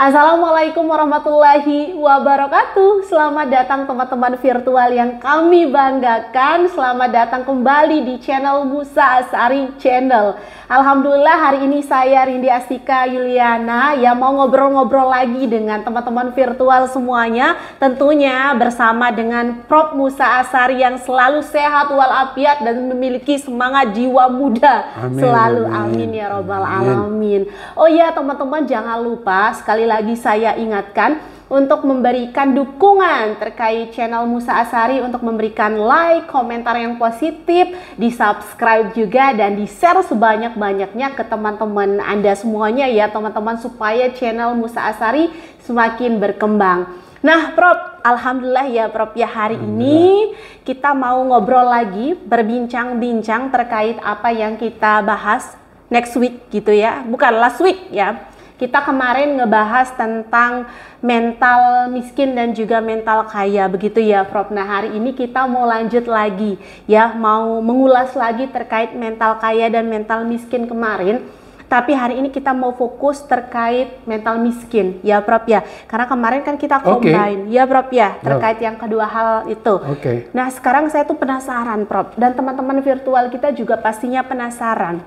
Assalamualaikum warahmatullahi wabarakatuh. Selamat datang teman-teman virtual yang kami banggakan. Selamat datang kembali di channel Musa Asari Channel. Alhamdulillah hari ini saya Rindi Astika Yuliana yang mau ngobrol-ngobrol lagi dengan teman-teman virtual semuanya. Tentunya bersama dengan Prof Musa Asari yang selalu sehat walafiat dan memiliki semangat jiwa muda. Amin, selalu amin, amin ya robbal amin. alamin. Oh ya teman-teman, jangan lupa sekali lagi saya ingatkan untuk memberikan dukungan terkait channel Musa Asari, untuk memberikan like, komentar yang positif, di subscribe juga dan di share sebanyak-banyaknya ke teman-teman Anda semuanya ya teman-teman, supaya channel Musa Asari semakin berkembang. Nah Prof, alhamdulillah ya Prof ya, hari ini kita mau ngobrol lagi, berbincang-bincang terkait apa yang kita bahas next week gitu ya, bukan last week ya. Kita kemarin ngebahas tentang mental miskin dan juga mental kaya begitu ya Prof. Nah hari ini kita mau lanjut lagi ya, mau mengulas lagi terkait mental kaya dan mental miskin kemarin. Tapi hari ini kita mau fokus terkait mental miskin ya Prof ya. Karena kemarin kan kita combine ya Prof ya, terkait yang kedua hal itu. Nah sekarang saya tuh penasaran Prof, dan teman-teman virtual kita juga pastinya penasaran.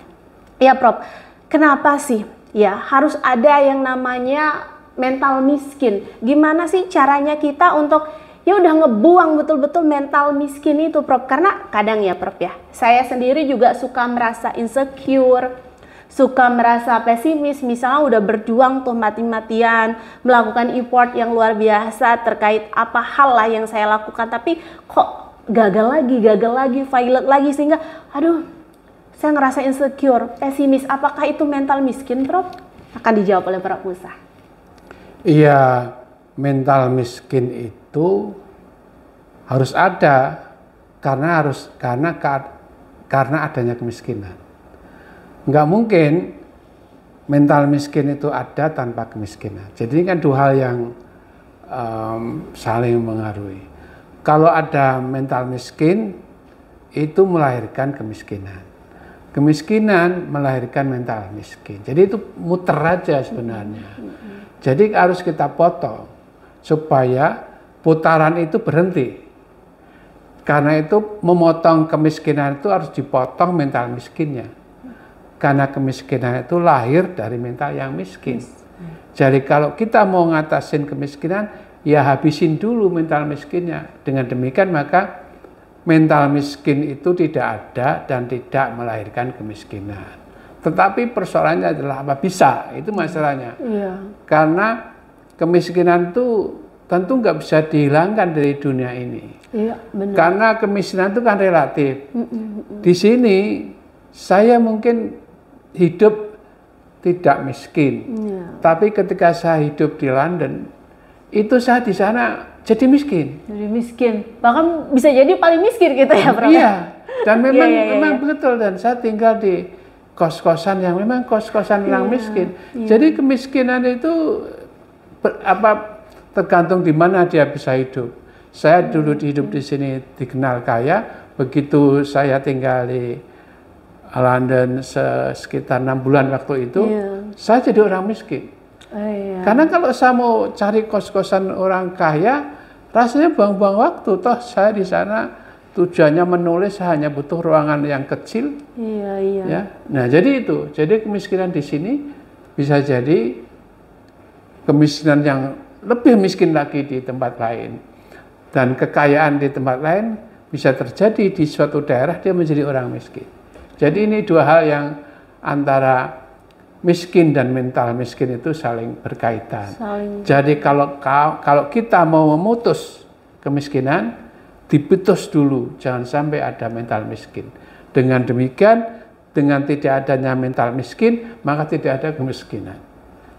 Ya Prof, kenapa sih ya harus ada yang namanya mental miskin? Gimana sih caranya kita untuk ya udah ngebuang betul-betul mental miskin itu Prof? Karena kadang ya Prof ya, saya sendiri juga suka merasa insecure, suka merasa pesimis. Misalnya udah berjuang tuh mati-matian, melakukan effort yang luar biasa terkait apa hal lah yang saya lakukan, tapi kok gagal lagi, failed lagi, sehingga aduh, saya ngerasa insecure, pesimis. Apakah itu mental miskin, Prof? Akan dijawab oleh Prof Musa. Iya, mental miskin itu harus ada karena adanya kemiskinan. Nggak mungkin mental miskin itu ada tanpa kemiskinan. Jadi ini kan dua hal yang saling mengaruhi. Kalau ada mental miskin, itu melahirkan kemiskinan. Kemiskinan melahirkan mental miskin. Jadi itu muter aja sebenarnya. Jadi harus kita potong supaya putaran itu berhenti. Karena itu memotong kemiskinan itu harus dipotong mental miskinnya. Karena kemiskinan itu lahir dari mental yang miskin. Jadi kalau kita mau ngatasin kemiskinan, ya habisin dulu mental miskinnya. Dengan demikian maka mental miskin itu tidak ada dan tidak melahirkan kemiskinan. Tetapi persoalannya adalah apa bisa, itu masalahnya. Karena kemiskinan itu tentu nggak bisa dihilangkan dari dunia ini. Benar. Karena kemiskinan itu kan relatif. Di sini saya mungkin hidup tidak miskin, tapi ketika saya hidup di London, itu saya di sana jadi miskin. Jadi miskin, bahkan bisa jadi paling miskin gitu ya Prof? Iya, dan memang betul, dan saya tinggal di kos-kosan yang memang kos-kosan yang miskin. Jadi kemiskinan itu tergantung di mana dia bisa hidup. Saya dulu hidup di sini dikenal kaya, begitu saya tinggal di London sekitar 6 bulan waktu itu, saya jadi orang miskin. Karena kalau saya mau cari kos-kosan orang kaya, rasanya buang-buang waktu. Toh saya di sana tujuannya menulis, hanya butuh ruangan yang kecil. Ya. Nah jadi itu, jadi kemiskinan di sini bisa jadi kemiskinan yang lebih miskin lagi di tempat lain, dan kekayaan di tempat lain bisa terjadi di suatu daerah dia menjadi orang miskin. Jadi ini dua hal yang antara miskin dan mental miskin itu saling berkaitan. Jadi kalau kita mau memutus kemiskinan, diputus dulu, jangan sampai ada mental miskin. Dengan demikian, dengan tidak adanya mental miskin, maka tidak ada kemiskinan.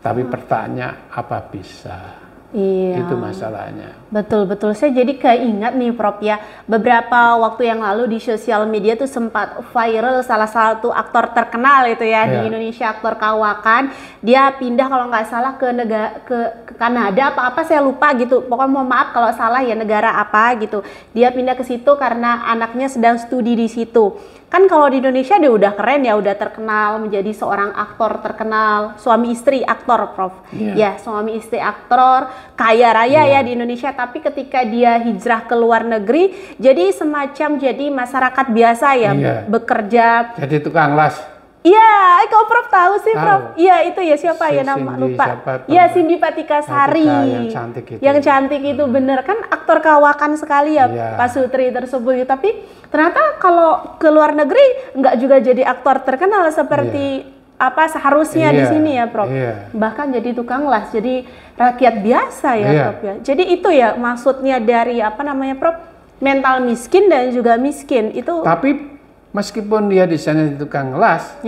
Tapi pertanyaannya, apa bisa? Itu masalahnya. Betul-betul, saya jadi keingat nih Prof ya, beberapa waktu yang lalu di sosial media tuh sempat viral salah satu aktor terkenal itu ya di Indonesia, aktor kawakan. Dia pindah kalau nggak salah ke Kanada apa saya lupa gitu. Pokoknya mohon maaf kalau salah ya, negara apa gitu. Dia pindah ke situ karena anaknya sedang studi di situ. Kan kalau di Indonesia dia udah keren ya, udah terkenal menjadi seorang aktor terkenal, suami istri aktor, Prof. Ya, suami istri aktor, kaya raya ya di Indonesia. Tapi ketika dia hijrah ke luar negeri, jadi semacam jadi masyarakat biasa ya, bekerja. Jadi tukang las. Iya, kok Prof tahu sih, Prof? Iya, itu ya siapa ya nama lupa. Iya, Cindy Patikasari. Yang cantik itu bener kan, aktor kawakan sekali ya Pak Sutri tersebut. Tapi ternyata kalau ke luar negeri nggak juga jadi aktor terkenal seperti apa seharusnya di sini ya, Prof. Bahkan jadi tukang las, jadi rakyat biasa ya, Prof ya. Jadi itu ya maksudnya dari apa namanya, Prof? Mental miskin dan juga miskin itu. Tapi meskipun dia di sana tukang las,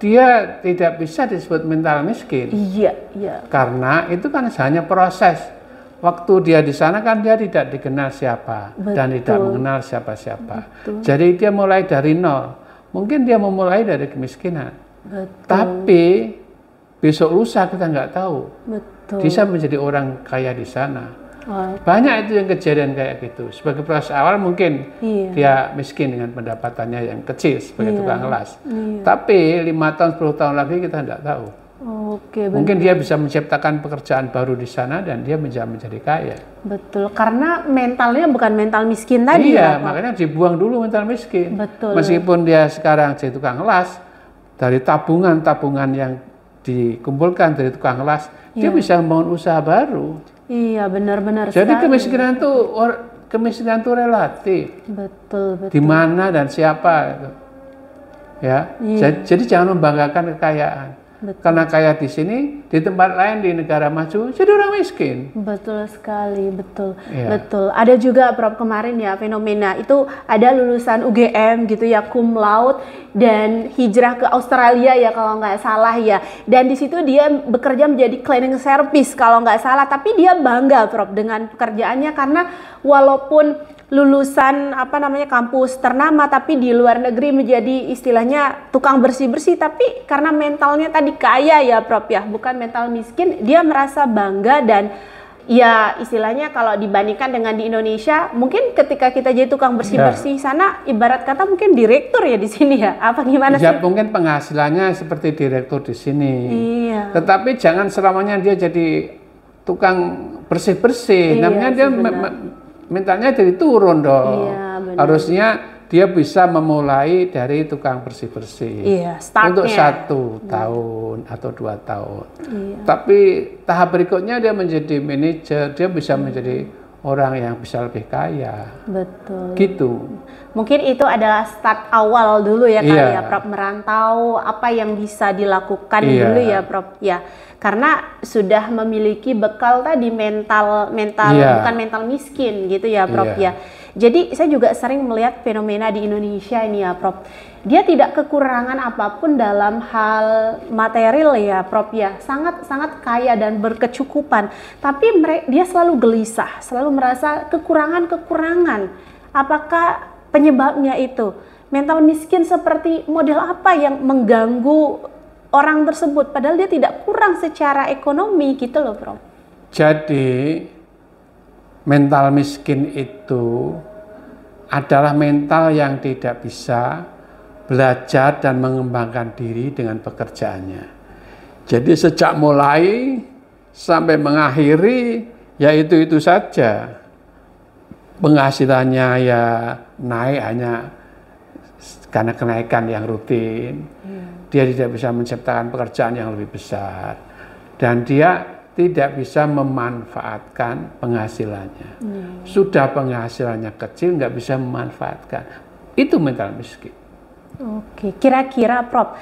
dia tidak bisa disebut mental miskin. Karena itu kan hanya proses. Waktu dia di sana kan dia tidak dikenal siapa dan tidak mengenal siapa-siapa. Jadi dia mulai dari nol. Mungkin dia memulai dari kemiskinan. Tapi besok lusa kita nggak tahu. Bisa menjadi orang kaya di sana. Banyak itu yang kejadian kayak gitu. Sebagai proses awal mungkin dia miskin dengan pendapatannya yang kecil sebagai tukang las. Tapi 5 tahun, 10 tahun lagi kita tidak tahu. Mungkin dia bisa menciptakan pekerjaan baru di sana dan dia menjadi kaya. Betul, karena mentalnya bukan mental miskin tadi. Iya, makanya dibuang dulu mental miskin. Meskipun dia sekarang jadi tukang las, dari tabungan-tabungan yang dikumpulkan dari tukang las, dia bisa membangun usaha baru. Iya, benar-benar. Jadi kemiskinan itu relatif. Betul. Di mana dan siapa, ya. Jadi jangan membanggakan kekayaan. Karena kaya di sini, di tempat lain di negara maju, jadi orang miskin. Betul sekali, betul. Ada juga Prof kemarin ya fenomena itu ada lulusan UGM gitu ya, cum laude dan hijrah ke Australia ya kalau nggak salah ya. Dan di situ dia bekerja menjadi cleaning service kalau nggak salah. Tapi dia bangga Prof dengan pekerjaannya karena walaupun lulusan apa namanya kampus ternama tapi di luar negeri menjadi istilahnya tukang bersih-bersih, tapi karena mentalnya tadi kaya ya Prof ya, bukan mental miskin, dia merasa bangga. Dan ya istilahnya kalau dibandingkan dengan di Indonesia, mungkin ketika kita jadi tukang bersih-bersih sana ibarat kata mungkin direktur ya di sini ya, apa gimana sih? Ya mungkin penghasilannya seperti direktur di sini. Tetapi jangan selamanya dia jadi tukang bersih-bersih. Namanya dia mentalnya jadi turun dong. Harusnya dia bisa memulai dari tukang bersih-bersih untuk 1 tahun atau 2 tahun. Tapi tahap berikutnya dia menjadi manajer, dia bisa menjadi orang yang bisa lebih kaya. Betul. Gitu. Mungkin itu adalah start awal dulu ya kali ya Prof, merantau apa yang bisa dilakukan dulu ya Prof ya. Karena sudah memiliki bekal tadi mental bukan mental miskin gitu ya Prof ya. Jadi saya juga sering melihat fenomena di Indonesia ini ya Prof. Dia tidak kekurangan apapun dalam hal material ya Prof ya. Sangat kaya dan berkecukupan. Tapi dia selalu gelisah, selalu merasa kekurangan. Apakah penyebabnya itu? Mental miskin seperti model apa yang mengganggu orang tersebut, padahal dia tidak kurang secara ekonomi gitu loh Prof. Jadi mental miskin itu adalah mental yang tidak bisa belajar dan mengembangkan diri dengan pekerjaannya. Jadi sejak mulai sampai mengakhiri ya itu saja. Penghasilannya ya naik hanya karena kenaikan yang rutin. Dia tidak bisa menciptakan pekerjaan yang lebih besar. Dan dia tidak bisa memanfaatkan penghasilannya. Sudah penghasilannya kecil, nggak bisa memanfaatkan. Itu mental miskin. Oke, kira-kira Prof,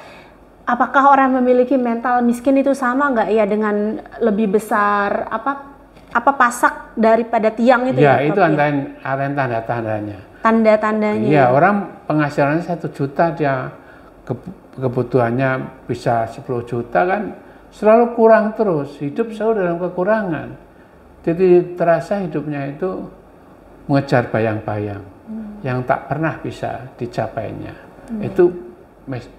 apakah orang memiliki mental miskin itu sama nggak ya dengan lebih besar apa pasak daripada tiang itu ya? Ya, itu antara tanda-tandanya. Tanda-tandanya. Iya, orang penghasilannya 1 juta, dia kebutuhannya bisa 10 juta kan selalu kurang terus, hidup selalu dalam kekurangan. Jadi terasa hidupnya itu mengejar bayang-bayang yang tak pernah bisa dicapainya. Itu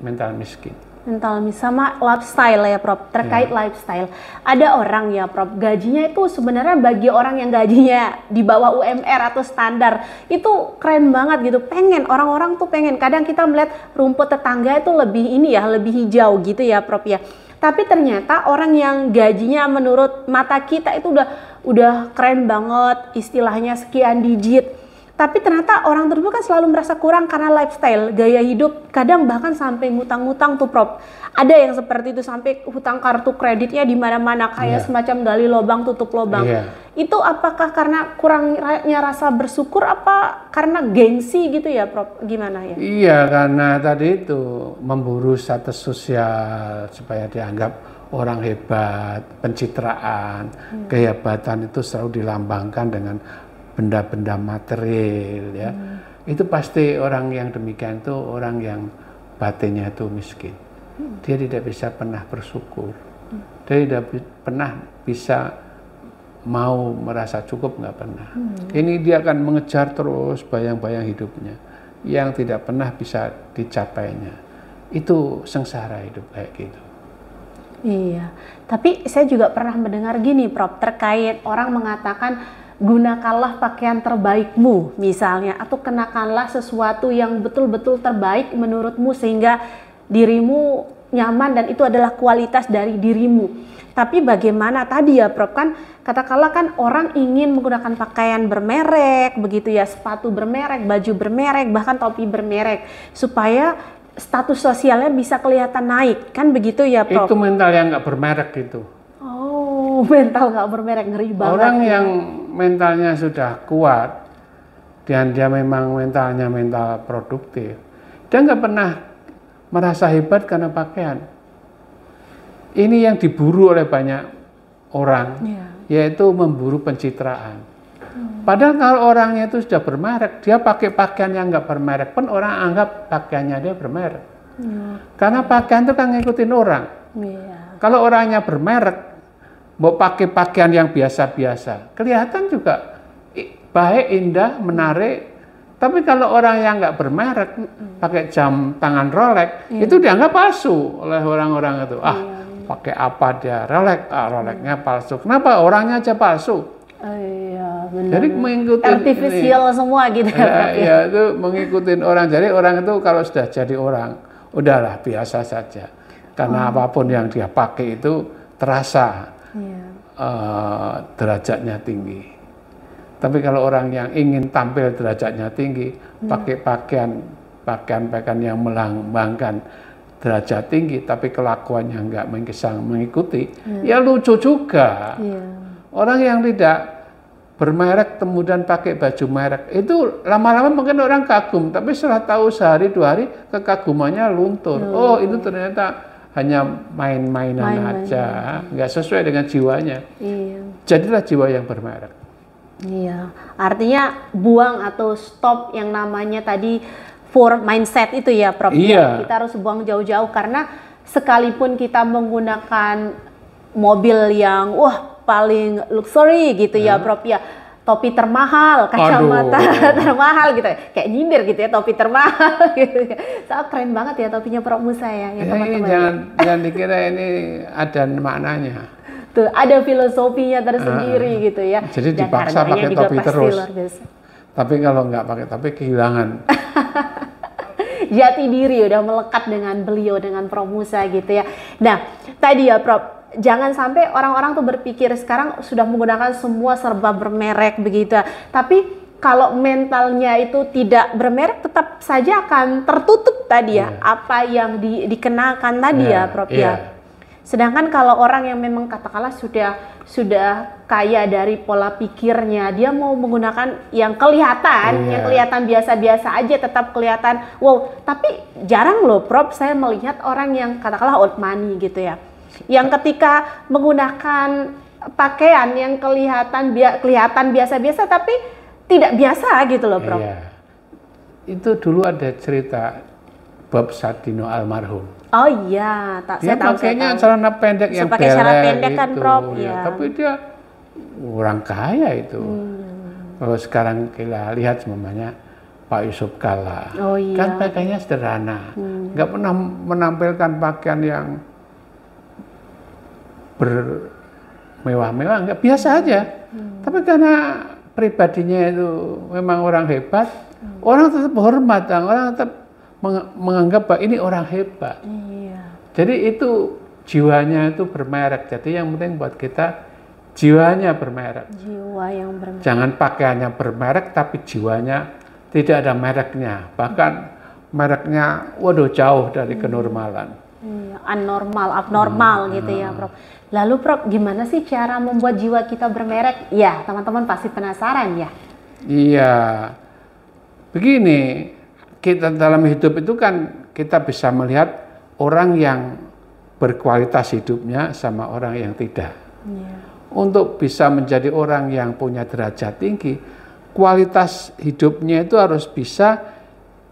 mental miskin. mental sama lifestyle ya Prof, terkait lifestyle. Ada orang ya Prof, gajinya itu sebenarnya bagi orang yang gajinya di bawah UMR atau standar itu keren banget gitu, pengen, orang-orang tuh pengen, kadang kita melihat rumput tetangga itu lebih ini ya, lebih hijau gitu ya Prof ya. Tapi ternyata orang yang gajinya menurut mata kita itu udah keren banget, istilahnya sekian digit. Tapi ternyata orang tersebut kan selalu merasa kurang karena lifestyle, gaya hidup, kadang bahkan sampai ngutang-ngutang tuh Prof. Ada yang seperti itu, sampai hutang kartu kreditnya di mana-mana kayak semacam gali lubang tutup lubang. Itu apakah karena kurangnya rasa bersyukur apa karena gengsi gitu ya Prof? Gimana ya? Iya, karena tadi itu memburu status sosial supaya dianggap orang hebat, pencitraan, kehebatan itu selalu dilambangkan dengan benda-benda material ya. Itu pasti orang yang demikian itu orang yang batinnya itu miskin. Dia tidak bisa pernah bersyukur. Dia tidak pernah bisa mau merasa cukup, nggak pernah. Ini dia akan mengejar terus bayang-bayang hidupnya yang tidak pernah bisa dicapainya. Itu sengsara hidup kayak gitu. Iya, tapi saya juga pernah mendengar gini Prof, terkait orang mengatakan gunakanlah pakaian terbaikmu misalnya, atau kenakanlah sesuatu yang betul-betul terbaik menurutmu sehingga dirimu nyaman dan itu adalah kualitas dari dirimu. Tapi bagaimana tadi ya Prof, kan katakanlah kan orang ingin menggunakan pakaian bermerek begitu ya, sepatu bermerek, baju bermerek, bahkan topi bermerek supaya status sosialnya bisa kelihatan naik, kan begitu ya Prof? Itu mental yang nggak bermerek itu. Oh, mental nggak bermerek, ngeri banget. Orang yang mentalnya sudah kuat dan dia memang mentalnya mental produktif, dia nggak pernah merasa hebat karena pakaian. Ini yang diburu oleh banyak orang, yaitu memburu pencitraan. Padahal kalau orangnya itu sudah bermerek, dia pakai pakaian yang nggak bermerek pun orang anggap pakaiannya dia bermerek. Karena pakaian itu kan ngikutin orang. Kalau orangnya bermerek, mau pakai pakaian yang biasa-biasa, kelihatan juga baik, indah, menarik. Tapi kalau orang yang nggak bermerek, pakai jam tangan Rolex, itu dianggap palsu oleh orang-orang itu. Pakai apa dia Rolex? Rolexnya palsu. Kenapa? Orangnya aja palsu. Benar. Jadi mengikuti artifisial semua gitu ya, itu mengikuti orang. Jadi orang itu kalau sudah jadi orang, udahlah biasa saja. Karena apapun yang dia pakai itu terasa derajatnya tinggi. Tapi kalau orang yang ingin tampil derajatnya tinggi, pakai pakaian yang melambangkan derajat tinggi, tapi kelakuannya nggak mengikuti, ya lucu juga. Orang yang tidak bermerek kemudian pakai baju merek, itu lama-lama mungkin orang kagum, tapi setelah tahu sehari dua hari kekagumannya luntur. Oh, itu ternyata hanya main-mainan aja, nggak sesuai dengan jiwanya. Jadilah jiwa yang bermerek. Iya, artinya buang atau stop yang namanya tadi for mindset itu ya Prof. Kita harus buang jauh-jauh, karena sekalipun kita menggunakan mobil yang paling luxury gitu ya Prof ya, topi termahal, kacamata termahal gitu, kayak nyindir gitu ya, topi termahal gitu ya. So, keren banget ya topinya Prof Musa ya teman-teman. Jangan dikira ini ada maknanya. Tuh, ada filosofinya tersendiri gitu ya. Jadi dipaksa pakai topi terus. Tapi kalau nggak pakai topi kehilangan jati diri, udah melekat dengan beliau, dengan Prof Musa gitu ya. Nah, tadi ya Prof, jangan sampai orang-orang tuh berpikir sekarang sudah menggunakan semua serba bermerek begitu. Tapi kalau mentalnya itu tidak bermerek, tetap saja akan tertutup tadi ya, apa yang dikenakan tadi ya Prof ya. Sedangkan kalau orang yang memang katakanlah sudah kaya dari pola pikirnya, dia mau menggunakan yang kelihatan biasa-biasa aja, tetap kelihatan wow. Tapi jarang loh Prof, saya melihat orang yang katakanlah old money gitu ya, yang ketika menggunakan pakaian yang kelihatan biasa-biasa tapi tidak biasa gitu loh Prof. Itu dulu ada cerita Bob Sadino almarhum. Oh iya, saya tahu. Dia pakainya celana pendek yang belek celana pendek kan Prof. Tapi dia orang kaya itu. Kalau sekarang kita lihat semuanya Pak Yusuf Kalla. Oh, iya. Kan pakaiannya sederhana, nggak pernah menampilkan pakaian yang bermewah-mewah, nggak, biasa aja. Tapi karena pribadinya itu memang orang hebat, orang tetap hormat, orang tetap menganggap bahwa ini orang hebat. Iya. Jadi itu jiwanya itu bermerek. Jadi yang penting buat kita jiwanya bermerek. Jiwa yang bermerek. Jangan pakaiannya bermerek tapi jiwanya tidak ada mereknya. Bahkan mereknya waduh jauh dari kenormalan. Iya, abnormal gitu ya, Prof. Lalu Prof, gimana sih cara membuat jiwa kita bermerek? Ya, teman-teman pasti penasaran ya. Iya. Begini, kita dalam hidup itu kan kita bisa melihat orang yang berkualitas hidupnya sama orang yang tidak. Iya. Untuk bisa menjadi orang yang punya derajat tinggi, kualitas hidupnya itu harus bisa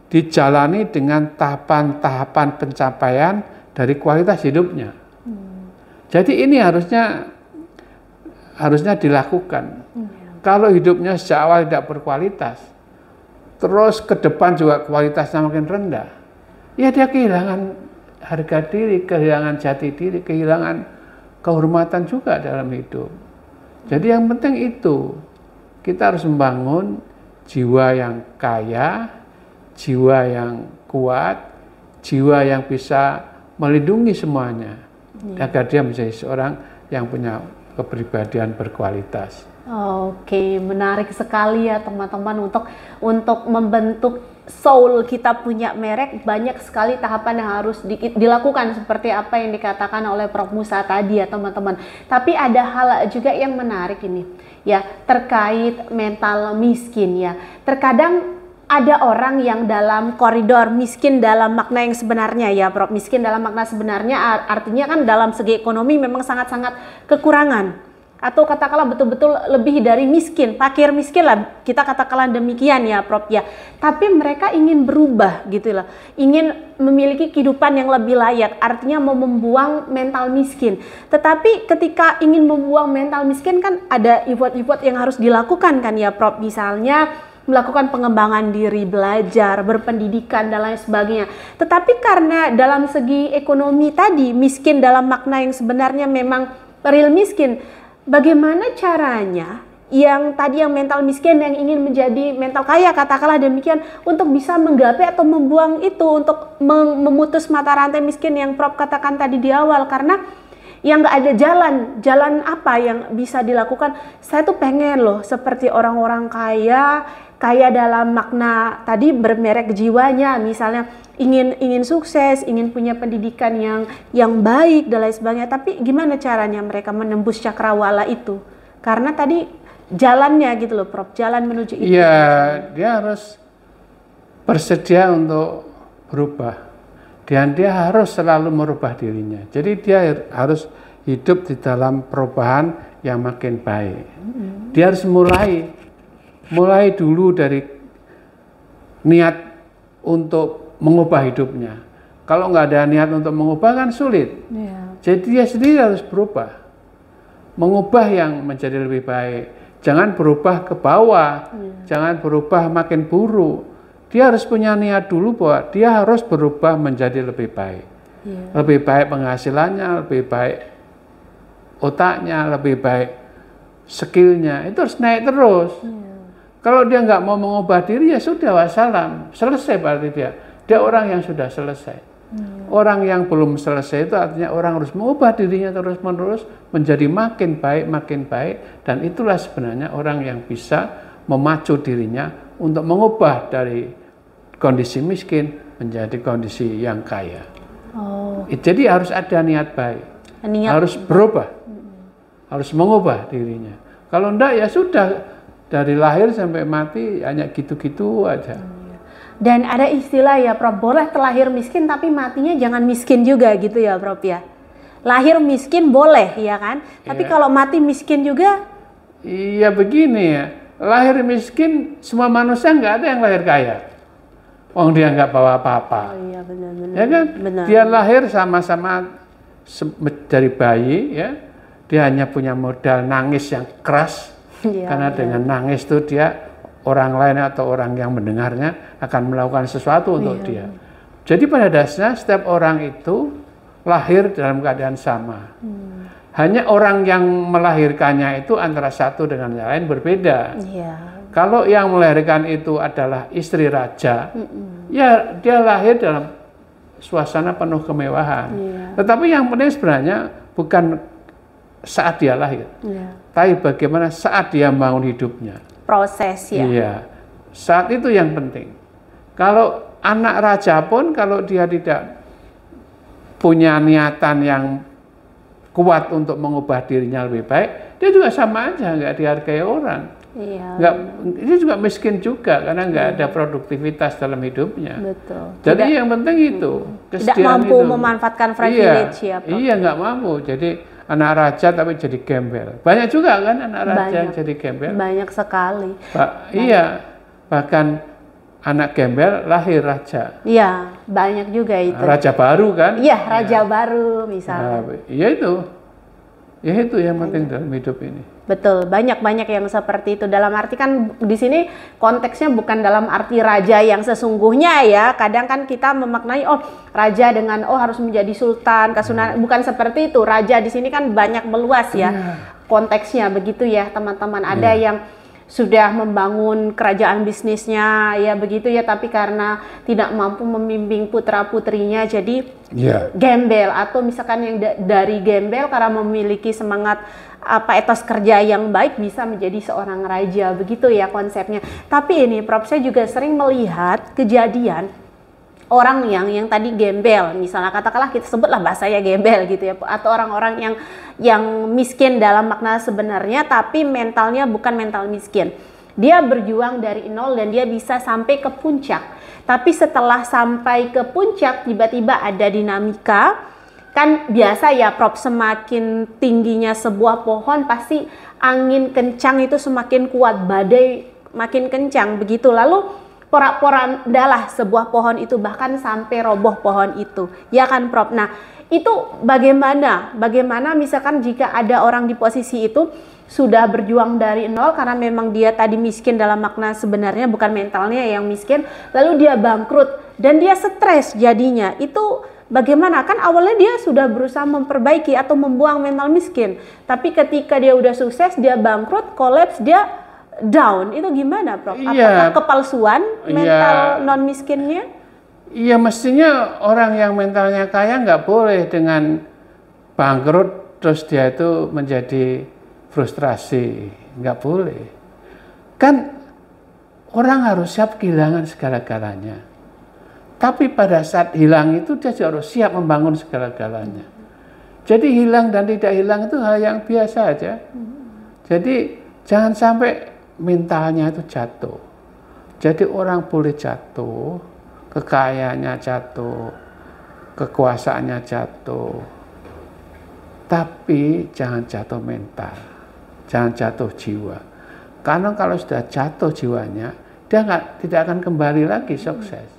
dijalani dengan tahapan-tahapan pencapaian dari kualitas hidupnya. Jadi ini harusnya dilakukan. Kalau hidupnya sejak awal tidak berkualitas, terus ke depan juga kualitasnya makin rendah, ya dia kehilangan harga diri, kehilangan jati diri, kehilangan kehormatan juga dalam hidup. Jadi yang penting itu, kita harus membangun jiwa yang kaya, jiwa yang kuat, jiwa yang bisa melindungi semuanya, agar dia menjadi seorang yang punya kepribadian berkualitas. Oke, menarik sekali ya teman-teman, untuk membentuk soul kita punya merek, banyak sekali tahapan yang harus dilakukan seperti apa yang dikatakan oleh Prof. Musa tadi ya teman-teman. Tapi ada hal juga yang menarik ini ya, terkait mental miskin ya. Terkadang ada orang yang dalam koridor miskin dalam makna yang sebenarnya ya Prof. Miskin dalam makna sebenarnya artinya kan dalam segi ekonomi memang sangat-sangat kekurangan. Atau katakanlah betul-betul lebih dari miskin, fakir miskin lah, kita katakanlah demikian ya Prof ya. Tapi mereka ingin berubah gitu lah, ingin memiliki kehidupan yang lebih layak, artinya mau membuang mental miskin. Tetapi ketika ingin membuang mental miskin kan ada effort-effort yang harus dilakukan kan ya Prof. Misalnya melakukan pengembangan diri, belajar, berpendidikan dan lain sebagainya. Tetapi karena dalam segi ekonomi tadi, miskin dalam makna yang sebenarnya memang real miskin, bagaimana caranya yang tadi yang mental miskin yang ingin menjadi mental kaya, katakanlah demikian, untuk bisa menggapai atau membuang itu, untuk memutus mata rantai miskin yang Prof katakan tadi di awal. Karena yang nggak ada jalan apa yang bisa dilakukan. Saya tuh pengen loh seperti orang-orang kaya dalam makna tadi bermerek jiwanya, misalnya ingin sukses, ingin punya pendidikan yang baik dan lain sebagainya. Tapi gimana caranya mereka menembus cakrawala itu? Karena tadi jalannya gitu loh Prof, jalan menuju itu. Iya, dia harus bersedia untuk berubah. Dan dia harus selalu merubah dirinya. Jadi dia harus hidup di dalam perubahan yang makin baik. Dia harus mulai dulu dari niat untuk mengubah hidupnya. Kalau nggak ada niat untuk mengubah kan sulit. Jadi dia sendiri harus berubah, mengubah yang menjadi lebih baik. Jangan berubah ke bawah, jangan berubah makin buruk. Dia harus punya niat dulu bahwa dia harus berubah menjadi lebih baik. Lebih baik penghasilannya, lebih baik otaknya, lebih baik skillnya. Itu harus naik terus. Kalau dia nggak mau mengubah diri, ya sudah wassalam, selesai berarti dia orang yang sudah selesai. Orang yang belum selesai itu artinya orang harus mengubah dirinya terus-menerus menjadi makin baik, dan itulah sebenarnya orang yang bisa memacu dirinya untuk mengubah dari kondisi miskin menjadi kondisi yang kaya. Jadi harus ada niat baik, harus berubah, harus mengubah dirinya. Kalau enggak ya sudah, dari lahir sampai mati hanya gitu-gitu aja. Dan ada istilah ya Prof, boleh terlahir miskin tapi matinya jangan miskin juga gitu ya Prof ya. Lahir miskin boleh ya kan, tapi kalau mati miskin juga. Iya begini ya, lahir miskin semua manusia nggak ada yang lahir kaya. Dia nggak bawa apa-apa. Iya benar-benar. Ya kan, dia lahir sama-sama dari bayi ya, dia hanya punya modal nangis yang keras. Karena dengan nangis itu dia orang lain atau orang yang mendengarnya akan melakukan sesuatu untuk dia. Jadi pada dasarnya setiap orang itu lahir dalam keadaan sama. Hanya orang yang melahirkannya itu antara satu dengan yang lain berbeda. Kalau yang melahirkan itu adalah istri raja, ya dia lahir dalam suasana penuh kemewahan. Tetapi yang penting sebenarnya bukan saat dia lahir, tapi bagaimana saat dia membangun hidupnya. Proses ya. Iya, saat itu yang penting. Kalau anak raja pun kalau dia tidak punya niatan yang kuat untuk mengubah dirinya lebih baik, dia juga sama aja nggak dihargai orang. Nggak, dia juga miskin juga karena nggak ada produktivitas dalam hidupnya. Betul. Jadi tidak, yang penting itu tidak mampu itu memanfaatkan privilege ya. Iya nggak mampu. Jadi anak raja tapi jadi gembel. Banyak juga kan anak raja yang jadi gembel. Banyak sekali. Iya, bahkan anak gembel lahir raja. Iya, banyak juga itu. Raja baru kan? Iya, raja baru misalnya. Iya itu. Ya itu yang penting dalam hidup ini. Betul, banyak yang seperti itu. Dalam arti kan di sini konteksnya bukan dalam arti raja yang sesungguhnya ya. Kadang kan kita memaknai raja dengan harus menjadi sultan, kesunahan. Bukan seperti itu. Raja di sini kan banyak meluas ya. Konteksnya begitu ya, teman-teman. Ada yang sudah membangun kerajaan bisnisnya ya begitu ya, tapi karena tidak mampu membimbing putra-putrinya jadi gembel, atau misalkan yang dari gembel karena memiliki semangat etos kerja yang baik bisa menjadi seorang raja, begitu ya konsepnya. Tapi ini Prof, saya juga sering melihat kejadian orang yang tadi gembel, misalnya katakanlah kita sebutlah bahasanya gembel gitu ya, atau orang-orang yang miskin dalam makna sebenarnya tapi mentalnya bukan mental miskin. Dia berjuang dari nol dan dia bisa sampai ke puncak. Tapi setelah sampai ke puncak tiba-tiba ada dinamika. Kan biasa ya Prof, semakin tingginya sebuah pohon pasti angin kencang itu semakin kuat, badai makin kencang begitu. Lalu porak-porandalah sebuah pohon itu, bahkan sampai roboh pohon itu. Ya kan Prof? Nah, itu bagaimana misalkan jika ada orang di posisi itu sudah berjuang dari nol karena memang dia tadi miskin dalam makna sebenarnya, bukan mentalnya yang miskin, lalu dia bangkrut dan dia stres jadinya. Itu bagaimana? Kan awalnya dia sudah berusaha memperbaiki atau membuang mental miskin, tapi ketika dia udah sukses, dia bangkrut, kolaps, dia down. Itu gimana Prof? Apakah kepalsuan mental non miskinnya? Iya, mestinya orang yang mentalnya kaya nggak boleh dengan bangkrut terus dia itu menjadi frustrasi, nggak boleh. Kan orang harus siap kehilangan segala-galanya. Tapi pada saat hilang itu dia harus siap membangun segala-galanya. Jadi hilang dan tidak hilang itu hal yang biasa aja. Jadi jangan sampai mentalnya itu jatuh. Jadi orang boleh jatuh, kekayaannya jatuh, kekuasaannya jatuh, tapi jangan jatuh mental, jangan jatuh jiwa. Karena kalau sudah jatuh jiwanya, dia tidak akan kembali lagi sukses.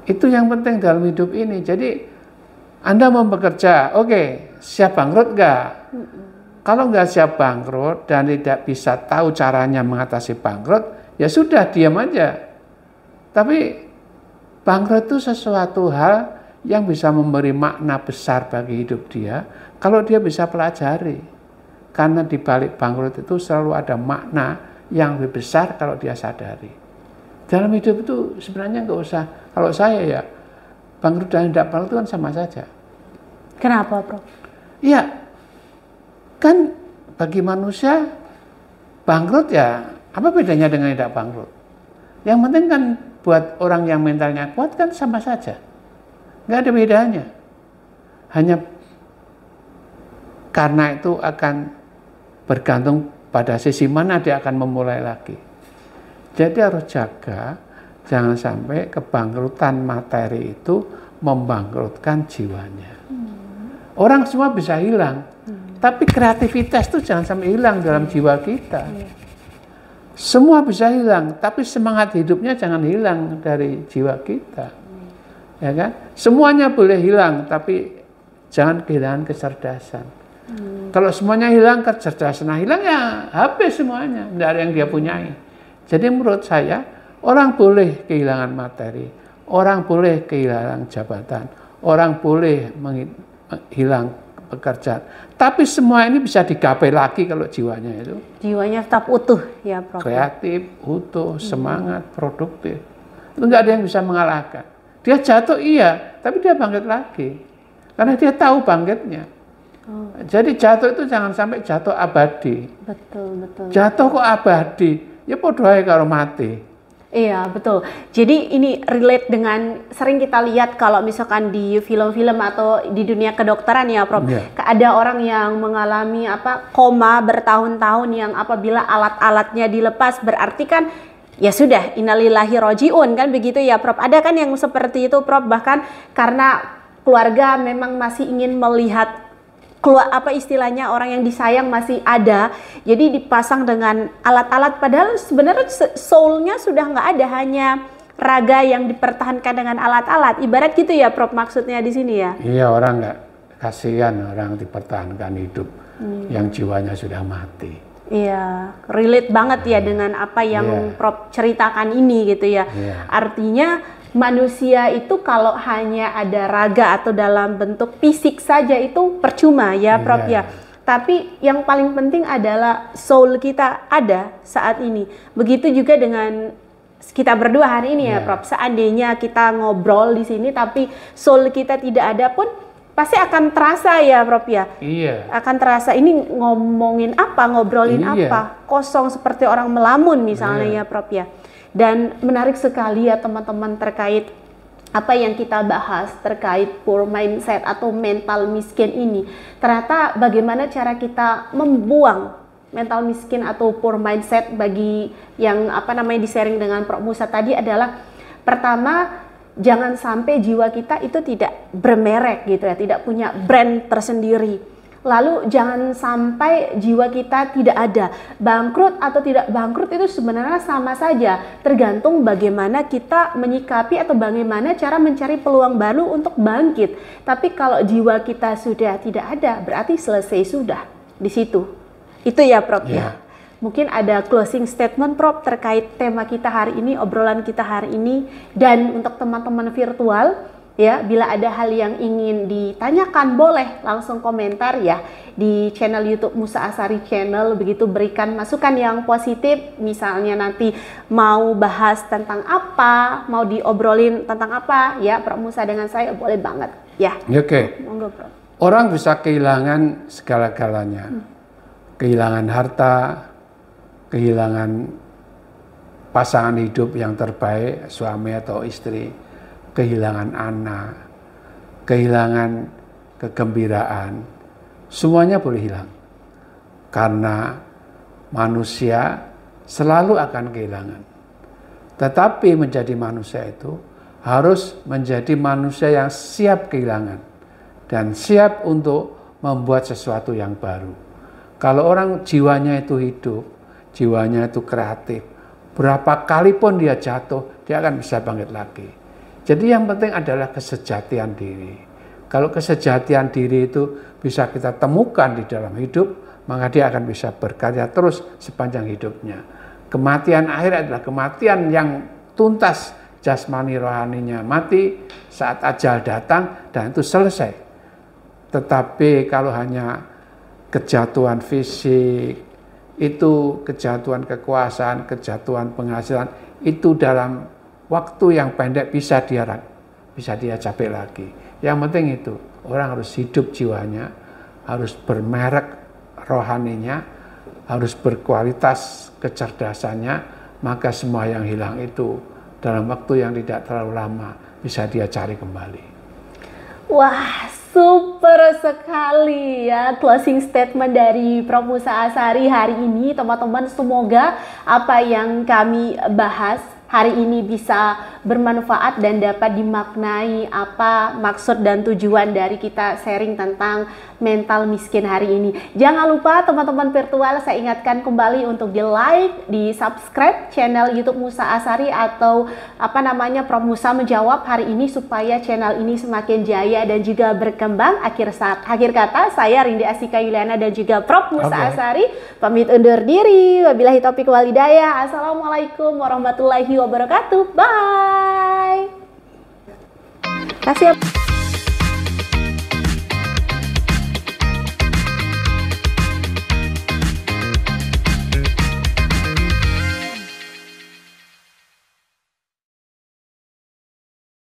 Itu yang penting dalam hidup ini. Jadi Anda mau bekerja, siap bangkrut nggak? Kalau nggak siap bangkrut dan tidak bisa tahu caranya mengatasi bangkrut, ya sudah diam aja. Tapi bangkrut itu sesuatu hal yang bisa memberi makna besar bagi hidup dia kalau dia bisa pelajari. Karena di balik bangkrut itu selalu ada makna yang lebih besar kalau dia sadari. Dalam hidup itu sebenarnya nggak usah, kalau saya ya, bangkrut dan tidak bangkrut itu kan sama saja. Kenapa Prof? Iya. Kan bagi manusia bangkrut ya apa bedanya dengan tidak bangkrut? Yang penting kan buat orang yang mentalnya kuat kan sama saja, nggak ada bedanya. Hanya karena itu akan bergantung pada sisi mana dia akan memulai lagi. Jadi harus jaga jangan sampai kebangkrutan materi itu membangkrutkan jiwanya. Orang semua bisa hilang. Tapi kreativitas itu jangan sampai hilang dalam jiwa kita. Semua bisa hilang, tapi semangat hidupnya jangan hilang dari jiwa kita. Ya kan? Semuanya boleh hilang, tapi jangan kehilangan kecerdasan. Kalau semuanya hilang, kecerdasan hilang ya habis semuanya, tidak ada yang dia punyai. Jadi menurut saya, orang boleh kehilangan materi, orang boleh kehilangan jabatan, orang boleh hilang pekerjaan. Tapi semua ini bisa digapai lagi kalau jiwanya itu. Jiwanya tetap utuh ya Prof. Kreatif, utuh, semangat, produktif. Itu nggak ada yang bisa mengalahkan. Dia jatuh iya, tapi dia bangkit lagi. Karena dia tahu bangkitnya. Jadi jatuh itu jangan sampai jatuh abadi. Betul. Jatuh kok abadi? Ya podo ae karo mati. Iya, betul. Jadi ini relate dengan sering kita lihat kalau misalkan di film-film atau di dunia kedokteran ya, Prof. Yeah. Ada orang yang mengalami koma bertahun-tahun yang apabila alat-alatnya dilepas berarti kan ya sudah innalillahi rojiun kan begitu ya, Prof. Ada kan yang seperti itu, Prof. Bahkan karena keluarga memang masih ingin melihat istilahnya orang yang disayang masih ada, jadi dipasang dengan alat-alat padahal sebenarnya soulnya sudah nggak ada, hanya raga yang dipertahankan dengan alat-alat, ibarat gitu ya Prof maksudnya di sini ya. Iya, orang nggak kasihan orang dipertahankan hidup yang jiwanya sudah mati. Iya, relate banget ya dengan apa yang Prof ceritakan ini gitu ya. Artinya manusia itu kalau hanya ada raga atau dalam bentuk fisik saja itu percuma ya Prof ya. Tapi yang paling penting adalah soul kita ada saat ini. Begitu juga dengan kita berdua hari ini ya Prof. Seandainya kita ngobrol di sini tapi soul kita tidak ada pun pasti akan terasa ya Prof ya. Iya. Akan terasa ini ngomongin apa, ngobrolin apa, kosong seperti orang melamun misalnya ya Prof ya. Dan menarik sekali ya teman-teman terkait apa yang kita bahas terkait poor mindset atau mental miskin ini. Ternyata bagaimana cara kita membuang mental miskin atau poor mindset bagi yang di-sharing dengan Prof Musa tadi adalah pertama, jangan sampai jiwa kita itu tidak bermerek gitu ya, tidak punya brand tersendiri. Lalu jangan sampai jiwa kita tidak ada. Bangkrut atau tidak bangkrut itu sebenarnya sama saja, tergantung bagaimana kita menyikapi atau bagaimana cara mencari peluang baru untuk bangkit. Tapi kalau jiwa kita sudah tidak ada, berarti selesai sudah di situ. Itu ya Prof ya. Mungkin ada closing statement Prof terkait tema kita hari ini, obrolan kita hari ini, dan untuk teman-teman virtual ya, bila ada hal yang ingin ditanyakan boleh langsung komentar ya di channel YouTube Musa Asari Channel, begitu berikan masukan yang positif, misalnya nanti mau bahas tentang apa, mau diobrolin tentang apa ya Prof Musa dengan saya boleh banget ya. Oke. Monggo Prof. Orang bisa kehilangan segala-galanya. Kehilangan harta, kehilangan pasangan hidup yang terbaik, suami atau istri, kehilangan anak, kehilangan kegembiraan, semuanya boleh hilang. Karena manusia selalu akan kehilangan. Tetapi menjadi manusia itu harus menjadi manusia yang siap kehilangan dan siap untuk membuat sesuatu yang baru. Kalau orang jiwanya itu hidup, jiwanya itu kreatif, berapa kali pun dia jatuh, dia akan bisa bangkit lagi. Jadi yang penting adalah kesejatian diri. Kalau kesejatian diri itu bisa kita temukan di dalam hidup, maka dia akan bisa berkarya terus sepanjang hidupnya. Kematian akhir adalah kematian yang tuntas, jasmani rohaninya mati saat ajal datang dan itu selesai. Tetapi kalau hanya kejatuhan fisik, itu kejatuhan kekuasaan, kejatuhan penghasilan, itu dalam waktu yang pendek bisa dia capai lagi. Yang penting itu, orang harus hidup jiwanya, harus bermerek rohaninya, harus berkualitas kecerdasannya, maka semua yang hilang itu dalam waktu yang tidak terlalu lama bisa dia cari kembali. Wah, super sekali ya closing statement dari Prof Musa Asari hari ini teman-teman. Semoga apa yang kami bahas hari ini bisa bermanfaat dan dapat dimaknai apa maksud dan tujuan dari kita sharing tentang mental miskin hari ini. Jangan lupa teman-teman virtual, saya ingatkan kembali untuk di like, di subscribe channel YouTube Musa Asari atau Prof Musa menjawab hari ini supaya channel ini semakin jaya dan juga berkembang. Akhir kata, saya Rindi Asika Yuliana dan juga Prof Musa Asari pamit undur diri. Wabillahi taufiq wal hidayah. Assalamualaikum warahmatullahi wabarakatuh. Bye. Kasih ya.